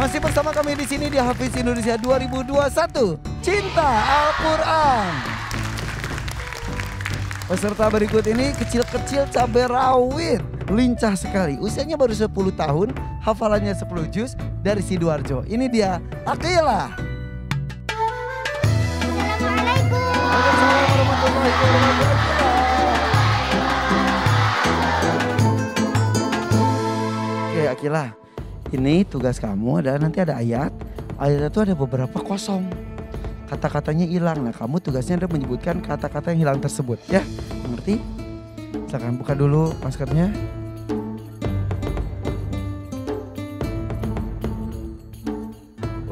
Masih bersama kami di sini di Hafiz Indonesia 2021. Cinta Al-Quran. Peserta berikut ini kecil-kecil cabai rawit. Lincah sekali. Usianya baru 10 tahun. Hafalannya 10 juz dari Sidoarjo. Ini dia Aqila. Assalamualaikum. Waalaikumsalam warahmatullahi wabarakatuh. Oke Aqila. Ini tugas kamu adalah nanti ada ayat. Ayatnya itu ada beberapa kosong. Kata-katanya hilang. Nah kamu tugasnya adalah menyebutkan kata-kata yang hilang tersebut. Ya, mengerti? Silakan buka dulu maskernya.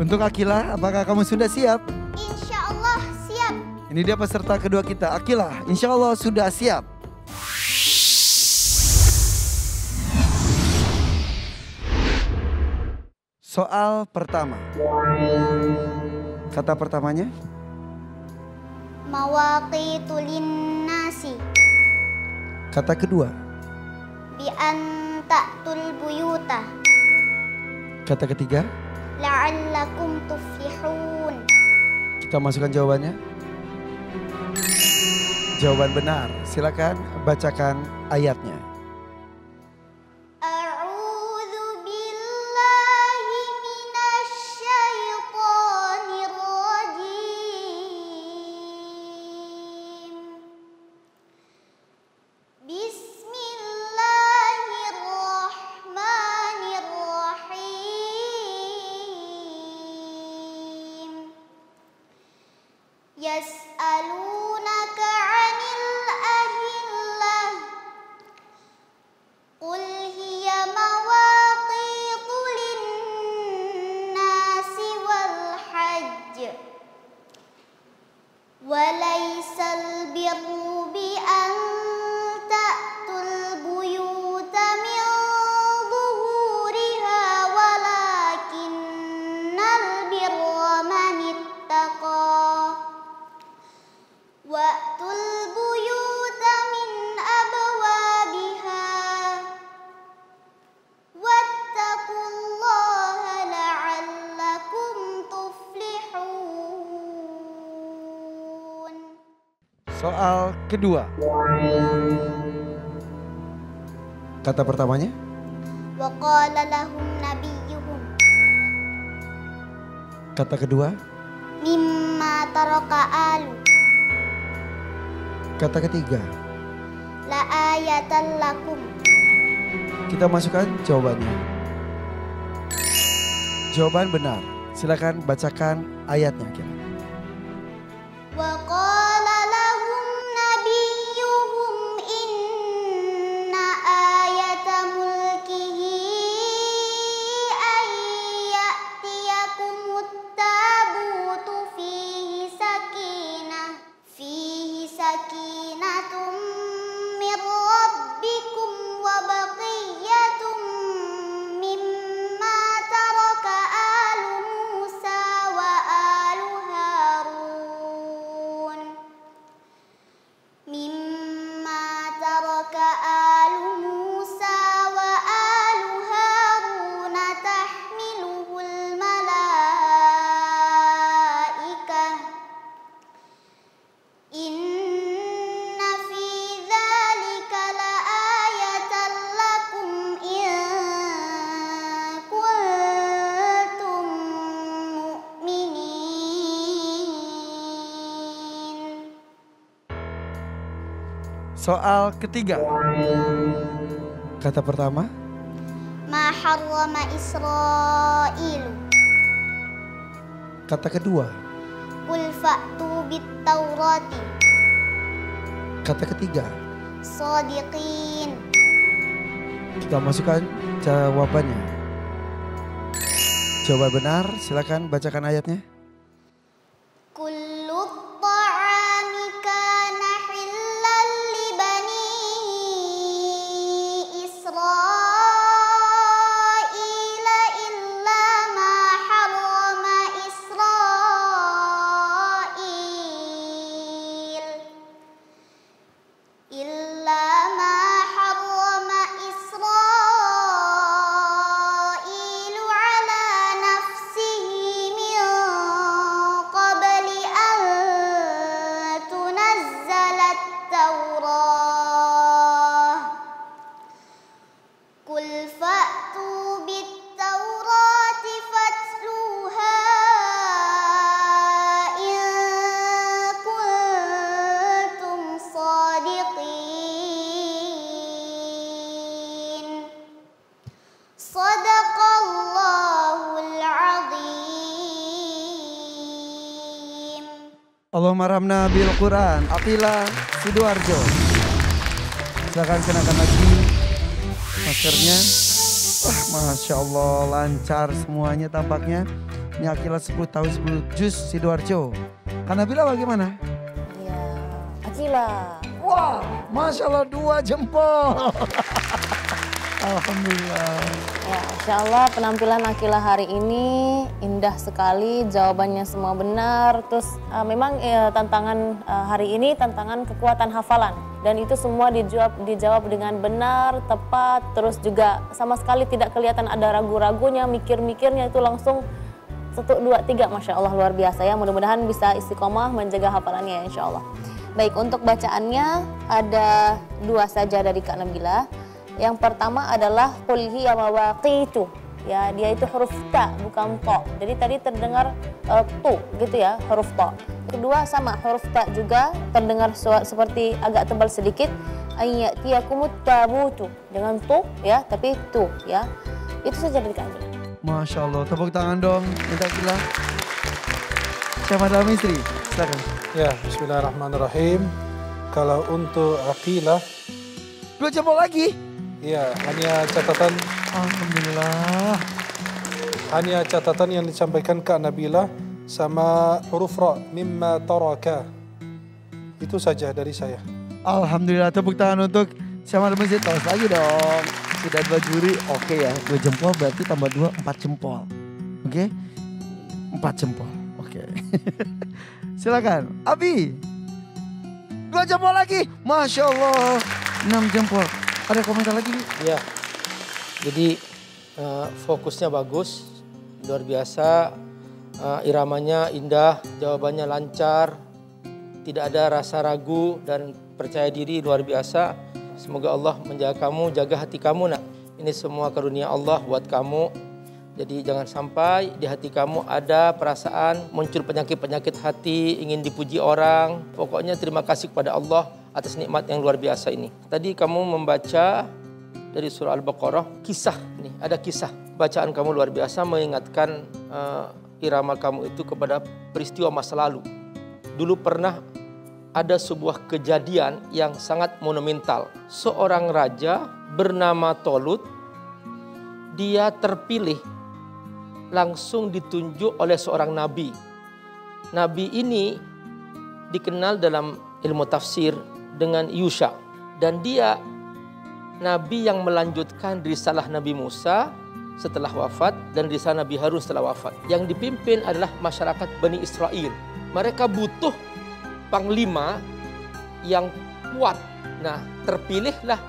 Untuk Aqila, apakah kamu sudah siap? Insya Allah siap. Ini dia peserta kedua kita. Aqila, insya Allah sudah siap. Soal pertama. Kata pertamanya? Mawaqitu linnasi. Kata kedua? Bi an ta'tul buyuta. Kata ketiga? La'allakum tuflihun. Kita masukkan jawabannya. Jawaban benar. Silakan bacakan ayatnya. A'udzu billahi minasy syaithanir rajim. Bismillahirrahmanirrahim. Yas'alunaka 'anil ahillah. Qul hiya mawaqitu linnasi wal hajj. Walaysal birru bi an ta'tul buyuta min zuhuriha walakinnal birra man ittaqa. Wa'tul buyuta min abwabiha. Wattaqullaha la'allakum tuflihun. Soal kedua. Kata pertamanya? Wa qala lahum nabiyyuhum Kata kedua? mimma taraka alu Kata ketiga? la ayatan lakum. Kita masukkan jawabannya. Jawaban benar. Silakan bacakan ayatnya. Aqila. Wa qala lahum nabiyyuhum inna ayata mulkihi ay ya'tiyakumut tabutu fihi sakinatum mir rabbikum wa baqiyatum mimma taraka alu Musa wa alu Harun. Mimma taraka alu Musa wa alu Harun tahmiluhul malaikah. Inna fi dzalika laayatan lakum in kuntum mu'minin. Soal ketiga. Kata pertama? Ma harrama Isra'ilu. Kata kedua? Qul fa'tu bit Taurati Kata ketiga? shadiqin. Kita masukkan jawabannya. Jawaban benar. Silakan bacakan ayatnya. Kullu ta'ami kana hillan li bani Israila illa ma harrama Israil. Illa ma harrama Israilu ala nafsihi Allahumma rahmna bil Quran. Akila Sidoarjo. Silakan kenakan lagi maskernya. Wah, Masya Allah lancar semuanya tampaknya. Ini Akila 10 tahun 10 juz Sidoarjo. Kanabila bagaimana? Ya, Akila. Wah, Masya Allah 2 jempol. Alhamdulillah. Ya, Insya Allah penampilan Akila hari ini indah sekali, jawabannya semua benar. Terus memang tantangan hari ini tantangan kekuatan hafalan. Dan itu semua dijawab dengan benar, tepat, terus juga sama sekali tidak kelihatan ada ragu-ragunya, mikir-mikirnya itu langsung 1, 2, 3, Masya Allah luar biasa ya. Mudah-mudahan bisa istiqomah menjaga hafalannya ya Insya Allah. Baik, untuk bacaannya ada 2 saja dari Kak Nabila. Yang pertama adalah qul hiya mawaqitu. Ya, dia itu huruf ta bukan to. Jadi tadi terdengar tu gitu ya, huruf to. Kedua sama huruf ta juga terdengar seperti agak tebal sedikit. Ayyatiyakumut tabutu dengan tu ya, tapi tu ya. Itu saja dari kami. Masya Allah, tepuk tangan dong. Minta Akila. Siapa dalam istri? Silakan. Ya, bismillahirrahmanirrahim. Kalau untuk Aqilah, 2 jempol lagi. ya hanya catatan. Alhamdulillah. Hanya catatan yang disampaikan Kak Nabila sama huruf ra mimma taraka. Itu saja dari saya. Alhamdulillah, tepuk tangan untuk siapa dalam istri. Terus lagi dong. Sudah 2 juri, oke ya. 2 jempol berarti tambah 2, 4 jempol. Oke? 4 jempol, oke. Silakan, Abi. 2 jempol lagi, Masya Allah. 6 jempol. Ada komentar lagi? Ya, jadi fokusnya bagus, luar biasa, iramanya indah, jawabannya lancar, tidak ada rasa ragu dan percaya diri luar biasa. Semoga Allah menjaga kamu, jaga hati kamu nak. Ini semua karunia Allah buat kamu. Jadi jangan sampai di hati kamu ada perasaan muncul penyakit-penyakit hati, ingin dipuji orang. Pokoknya terima kasih kepada Allah atas nikmat yang luar biasa ini. Tadi kamu membaca dari surah Al-Baqarah, kisah nih, ada kisah. Bacaan kamu luar biasa mengingatkan irama kamu itu kepada peristiwa masa lalu. Dulu pernah ada sebuah kejadian yang sangat monumental. Seorang raja bernama Tolut, dia terpilih langsung ditunjuk oleh seorang nabi. Nabi ini dikenal dalam ilmu tafsir dengan Yusha, dan dia nabi yang melanjutkan risalah Nabi Musa setelah wafat dan risalah Nabi Harun setelah wafat. Yang dipimpin adalah masyarakat Bani Israel. Mereka butuh panglima yang kuat. Nah, terpilihlah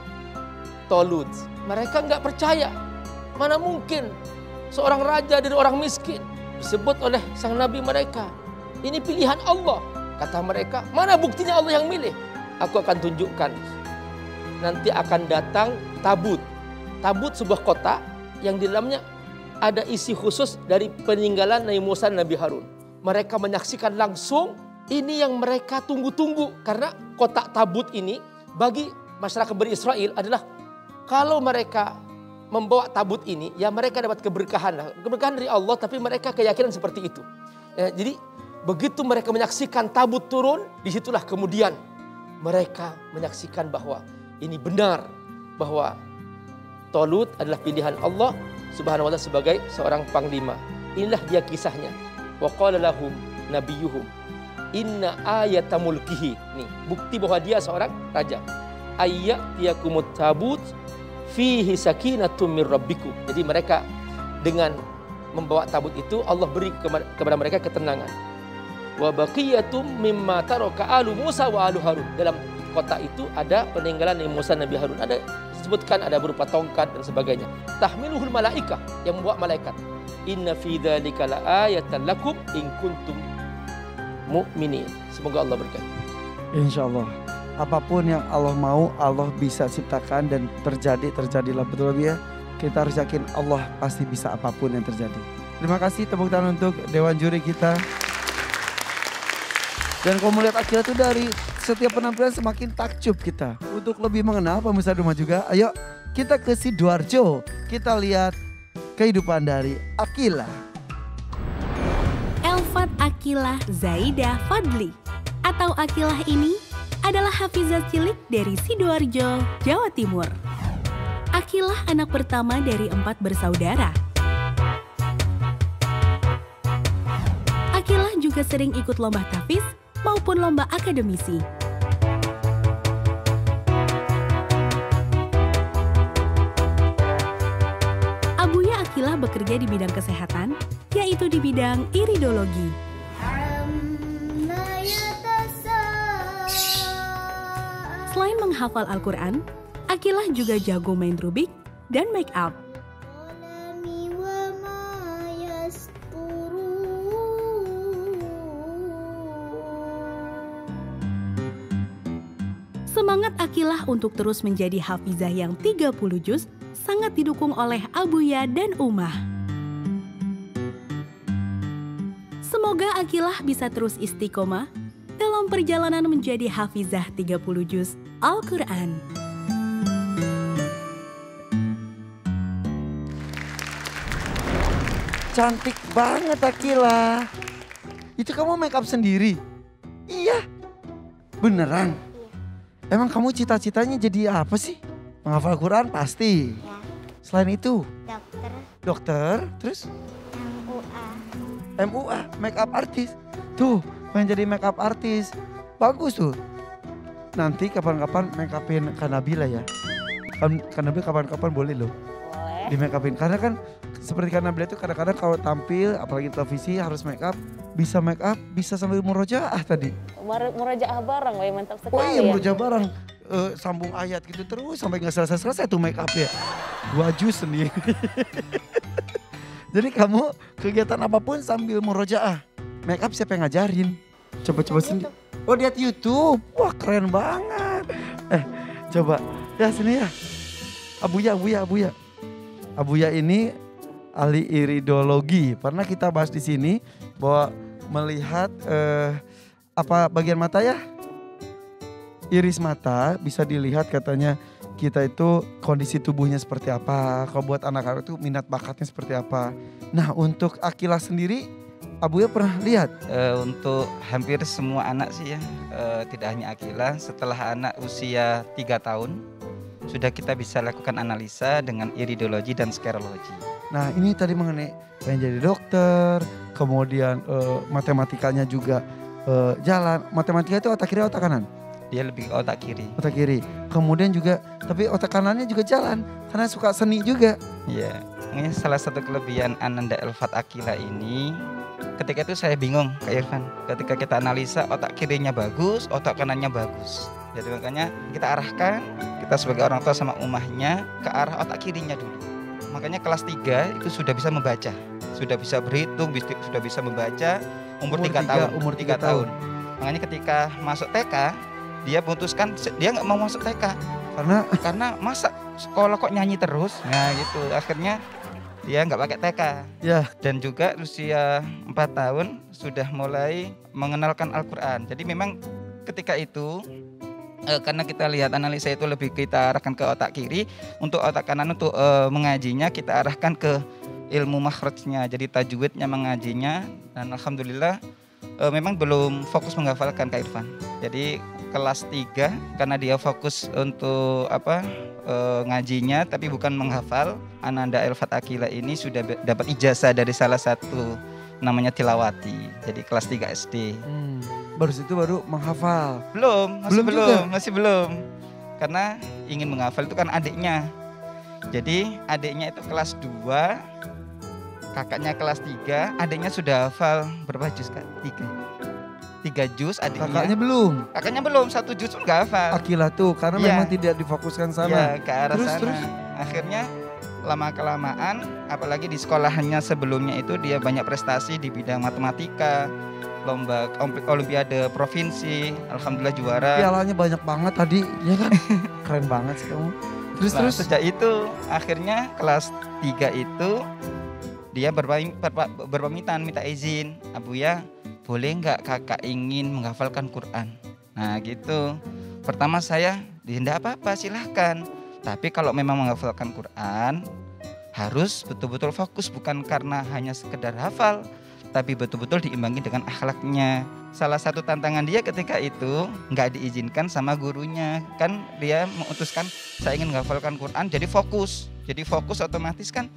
Tolut. Mereka nggak percaya, mana mungkin seorang raja dari orang miskin disebut oleh sang nabi mereka. Ini pilihan Allah. Kata mereka, mana buktinya Allah yang milih? Aku akan tunjukkan. Nanti akan datang tabut. Tabut sebuah kotak yang di dalamnya ada isi khusus dari peninggalan Nabi Musa dan Nabi Harun. Mereka menyaksikan langsung, ini yang mereka tunggu-tunggu. Karena kotak tabut ini bagi masyarakat Bani Israel adalah kalau mereka membawa tabut ini, ya mereka dapat keberkahan. Keberkahan dari Allah, tapi mereka keyakinan seperti itu. Ya, jadi begitu mereka menyaksikan tabut turun, disitulah kemudian mereka menyaksikan bahwa ini benar, bahwa Tolut adalah pilihan Allah Subhanahu wa ta'ala sebagai seorang panglima. Inilah dia kisahnya. Wa qala lahum nabiyuhum inna ayata mulkihi. Nih, bukti bahwa dia seorang raja. Ayyatiyakumut tabut fihi sakinatum mir rabbikum. Jadi mereka dengan membawa tabut itu Allah beri kepada mereka ketenangan. Wa baqiyatum mimma taraka alu Musa wa alu Harun. Dalam kotak itu ada peninggalan Nabi Musa dan Nabi Harun. Ada disebutkan ada berupa tongkat dan sebagainya. Tahmiluhul malaikah, yang membawa malaikat. Inna fi dzalika laayatan lakum in kuntum mu'minin. Semoga Allah berkati. Insyaallah. Apapun yang Allah mau, Allah bisa ciptakan dan terjadilah, betul ya. Kita harus yakin Allah pasti bisa apapun yang terjadi. Terima kasih, tepuk tangan untuk Dewan Juri kita. Dan kalau melihat Akila itu dari setiap penampilan semakin takjub kita. Untuk lebih mengenal pemirsa di rumah juga, ayo kita ke Sidoarjo. Kita lihat kehidupan dari Akila. Elfat Akila Zaidah Fadli. atau Akilah ini adalah hafizah cilik dari Sidoarjo, Jawa Timur. Akilah anak pertama dari 4 bersaudara. Akilah juga sering ikut lomba tahfiz maupun lomba akademisi. Abuya Akilah bekerja di bidang kesehatan, yaitu di bidang iridologi. Selain menghafal Al-Quran, Akilah juga jago main rubik dan make up. Semangat Akilah untuk terus menjadi hafizah yang 30 juz sangat didukung oleh Abuya dan Ummah. Semoga Akilah bisa terus istiqomah dalam perjalanan menjadi hafizah 30 juz Al-Quran. Cantik banget Akilah. Itu kamu make up sendiri? Iya. Beneran? Emang kamu cita-citanya jadi apa sih? Menghafal Quran pasti. Ya, Selain itu? dokter Dokter, terus? MUA. MUA, make up artist. Tuh, pengen jadi make up artist. Bagus tuh. Nanti kapan-kapan make upin Kak Nabila ya. Kak Nabila kapan-kapan boleh loh Boleh. di make upin. Karena kan seperti Kak Nabila itu kadang-kadang kalau tampil apalagi televisi harus make up. Bisa make up, bisa sambil murojaah tadi. Murojaah bareng, wah mantap sekali. Oh iya ya. murojaah bareng. Sambung ayat gitu terus sampai nggak selesai-selesai tuh make up ya. 2 juz sendiri. Jadi kamu kegiatan apapun sambil murojaah. Make up siapa yang ngajarin? Coba-coba sendiri. Oh lihat YouTube. Wah keren banget. Coba. Ya sini ya. Abuya. Abuya ini ahli iridologi. Pernah kita bahas di sini bahwa melihat apa bagian mata ya? Iris mata bisa dilihat katanya kita itu kondisi tubuhnya seperti apa. Kalau buat anak-anak itu minat bakatnya seperti apa. Nah untuk Akilah sendiri Abuya pernah lihat? Untuk hampir semua anak sih ya, tidak hanya Akilah. Setelah anak usia 3 tahun, sudah kita bisa lakukan analisa dengan iridologi dan skerologi. Nah ini tadi mengenai pengen jadi dokter, kemudian matematikanya juga jalan. Matematika itu otak kiri otak kanan? Dia lebih ke otak kiri. Otak kiri. Kemudian juga, tapi otak kanannya juga jalan, karena suka seni juga. Iya, ini salah satu kelebihan Ananda Elfat Akilah ini. Ketika itu saya bingung Kak Irfan. Ketika kita analisa otak kirinya bagus, otak kanannya bagus. Jadi makanya kita arahkan, kita sebagai orang tua sama umahnya ke arah otak kirinya dulu. Makanya kelas 3 itu sudah bisa membaca, sudah bisa berhitung, sudah bisa membaca umur 3 tahun. Umur 3 tahun. Makanya ketika masuk TK, dia putuskan dia nggak mau masuk TK. Karena masa sekolah kok nyanyi terus. Nah gitu, akhirnya dia nggak pakai TK. Ya. Dan juga usia 4 tahun sudah mulai mengenalkan Al-Quran. Jadi memang ketika itu karena kita lihat analisa itu lebih kita arahkan ke otak kiri, untuk otak kanan untuk mengajinya kita arahkan ke ilmu makhrajnya, jadi tajwidnya mengajinya. Dan alhamdulillah memang belum fokus menghafalkan Kak Irfan. Jadi kelas 3 karena dia fokus untuk ngajinya tapi bukan menghafal. Ananda Elfat Akilah ini sudah dapat ijazah dari salah satu namanya Tilawati. Jadi kelas 3 SD. Baru situ baru menghafal. Masih belum. Karena ingin menghafal itu kan adiknya. Jadi adiknya itu kelas 2, kakaknya kelas 3, adiknya sudah hafal berapa juz Kak? 3 juz adiknya. Kakaknya belum 1 juz pun gak hafal. Akilah tuh karena memang tidak difokuskan sana. Iya, ke arah sana. Akhirnya lama-kelamaan, apalagi di sekolahannya sebelumnya itu dia banyak prestasi di bidang matematika, lomba olimpiade provinsi, alhamdulillah juara. Pialanya banyak banget tadi, ya kan? Keren banget sih kamu. Terus sejak itu akhirnya kelas 3 itu dia berpamitan minta izin, Abuya boleh nggak kakak ingin menghafalkan Quran. Nah gitu. Pertama saya tidak apa-apa silahkan. Tapi kalau memang menghafalkan Quran harus betul-betul fokus, bukan karena hanya sekedar hafal, tapi betul-betul diimbangi dengan akhlaknya. Salah satu tantangan dia ketika itu nggak diizinkan sama gurunya, kan dia memutuskan saya ingin menghafalkan Quran, jadi fokus otomatis kan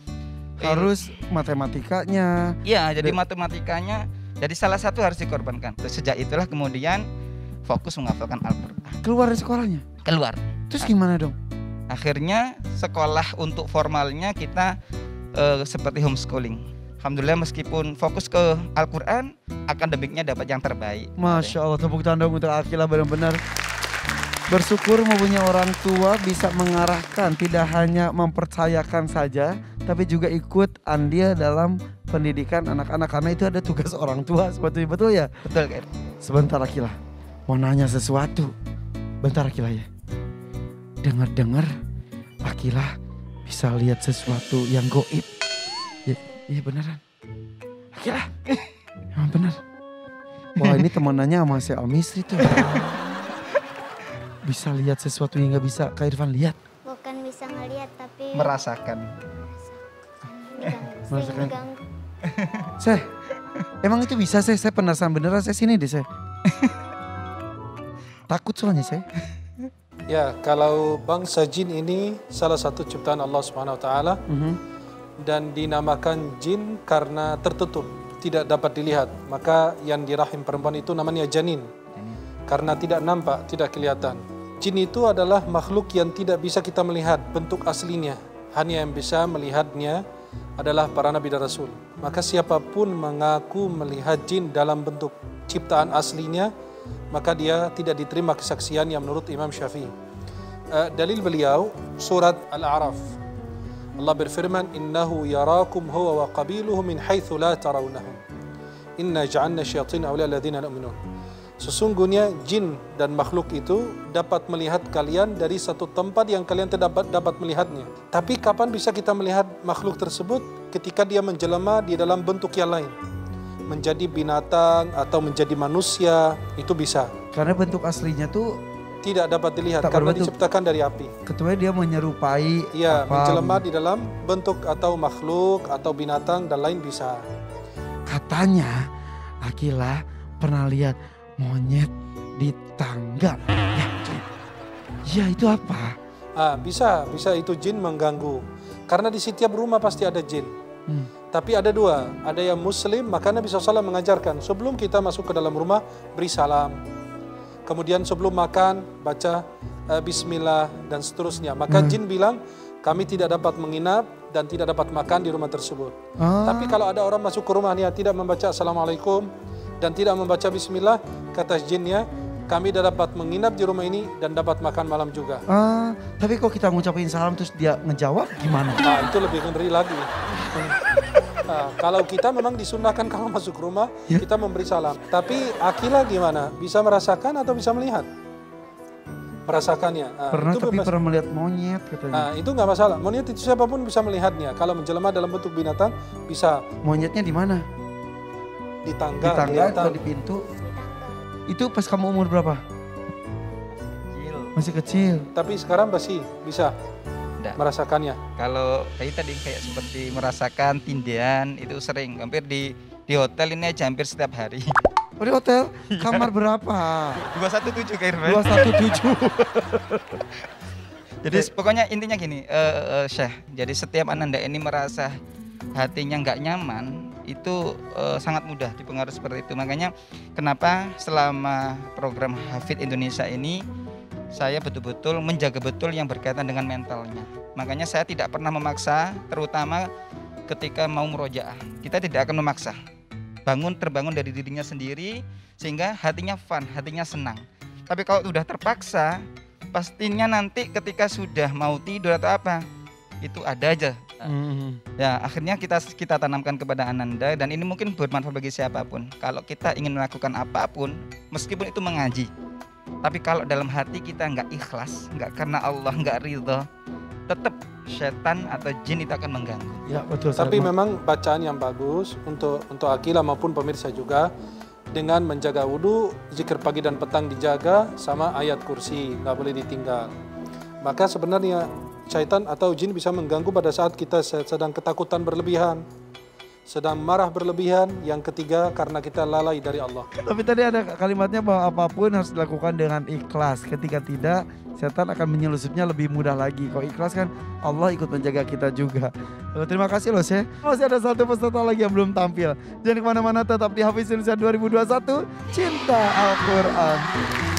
Harus matematikanya. iya, jadi matematikanya, jadi salah satu harus dikorbankan. Sejak itulah kemudian fokus menghafalkan Al-Quran. Keluar dari sekolahnya. Keluar. Terus gimana dong? Akhirnya sekolah untuk formalnya kita seperti homeschooling. Alhamdulillah meskipun fokus ke Al-Quran, akademiknya dapat yang terbaik. Masya Allah, tepuk tangan untuk Akilah, benar-benar bersyukur mempunyai orang tua bisa mengarahkan, tidak hanya mempercayakan saja, tapi juga ikut andil dalam pendidikan anak-anak, karena itu ada tugas orang tua seperti betul ya. Betul kan? Sebentar Akilah, mau nanya sesuatu. Bentar Akilah ya. Dengar-dengar Akilah bisa lihat sesuatu yang goib. Iya beneran. Akilah, emang bener. Wah ini temenannya sama si Al-Misri tuh. Bisa lihat sesuatu yang gak bisa Kak Irfan lihat. Bukan bisa ngelihat tapi Merasakan. Merasakan. diganggu. Saya, emang itu bisa saya penasaran beneran saya sini deh saya. Takut soalnya saya. Ya, kalau bangsa jin ini salah satu ciptaan Allah Subhanahu wa taala dan dinamakan jin karena tertutup, tidak dapat dilihat. Maka yang di rahim perempuan itu namanya janin. Karena tidak nampak, tidak kelihatan. Jin itu adalah makhluk yang tidak bisa kita melihat bentuk aslinya. Hanya yang bisa melihatnya adalah para nabi dan rasul. Maka siapapun mengaku melihat jin dalam bentuk ciptaan aslinya, maka dia tidak diterima kesaksian yang menurut Imam Syafi'i. Dalil beliau surat Al-A'raf. Allah berfirman, "Innahu yarakum huwa wa qabiluhu min haitsu la tarawnahum. Inna ja'alna syayatin awliya alladziina la yu'minun." Sesungguhnya jin dan makhluk itu dapat melihat kalian dari satu tempat yang kalian tidak dapat melihatnya. Tapi kapan bisa kita melihat makhluk tersebut? Ketika dia menjelma di dalam bentuk yang lain. Menjadi binatang atau menjadi manusia, itu bisa. Karena bentuk aslinya tuh Tidak dapat dilihat tak karena berbentuk. diciptakan dari api. ketuanya dia menyerupai Iya, apa. menjelma di dalam bentuk atau makhluk atau binatang dan lain bisa. Katanya Akilah pernah lihat monyet di tangga. Ya itu apa? Bisa itu jin mengganggu. Karena di setiap rumah pasti ada jin. Tapi ada dua, ada yang muslim, maka Nabi SAW mengajarkan sebelum kita masuk ke dalam rumah beri salam. Kemudian sebelum makan baca bismillah dan seterusnya. Maka jin bilang kami tidak dapat menginap dan tidak dapat makan di rumah tersebut. Tapi kalau ada orang masuk ke rumahnya tidak membaca assalamualaikum dan tidak membaca bismillah, kata jinnya kami tidak dapat menginap di rumah ini dan dapat makan malam juga. Tapi kok kita ngucapin salam terus dia ngejawab gimana? Itu lebih ngeri lagi. Kalau kita memang disunahkan kalau masuk rumah kita memberi salam. Tapi Akilah gimana? Bisa merasakan atau bisa melihat? Merasakannya. Pernah itu tapi pernah melihat monyet katanya. Itu nggak masalah. Monyet itu siapapun bisa melihatnya. Kalau menjelma dalam bentuk binatang bisa. Monyetnya di mana? Di tangga. Di tangga atau di pintu? Itu pas kamu umur berapa? Masih kecil. Tapi sekarang masih bisa merasakannya. Kalau tadi kayak seperti merasakan tindian itu sering, hampir di hotel ini aja hampir setiap hari. Oh di hotel? Kamar berapa? 217 Kak Irfan. 217. Jadi pokoknya intinya gini, Syekh. Jadi setiap ananda ini merasa hatinya nggak nyaman, itu sangat mudah dipengaruhi seperti itu. Makanya kenapa selama program Hafid Indonesia ini saya betul-betul menjaga betul yang berkaitan dengan mentalnya. Makanya saya tidak pernah memaksa, terutama ketika mau murojaah. Kita tidak akan memaksa. Terbangun dari dirinya sendiri sehingga hatinya fun, hatinya senang. Tapi kalau sudah terpaksa, pastinya nanti ketika sudah mau tidur atau apa, itu ada aja. Ya, akhirnya kita tanamkan kepada ananda, dan ini mungkin bermanfaat bagi siapapun. Kalau kita ingin melakukan apapun, meskipun itu mengaji, tapi kalau dalam hati kita nggak ikhlas, nggak karena Allah, nggak ridho, tetap setan atau jin itu akan mengganggu. Ya betul. Tapi memang bacaan yang bagus untuk Akilah maupun pemirsa juga, dengan menjaga wudhu, zikir pagi dan petang dijaga, sama ayat kursi nggak boleh ditinggal. Maka sebenarnya syaitan atau jin bisa mengganggu pada saat kita sedang ketakutan berlebihan. sedang marah berlebihan, yang ketiga karena kita lalai dari Allah. Tapi tadi ada kalimatnya bahwa apapun harus dilakukan dengan ikhlas. Ketika tidak, setan akan menyelusupnya lebih mudah lagi. Kalau ikhlas kan Allah ikut menjaga kita juga. Terima kasih loh Syekh. Masih ada satu peserta lagi yang belum tampil. Jangan kemana-mana, tetap di Hafiz Indonesia 2021. Cinta Al-Quran.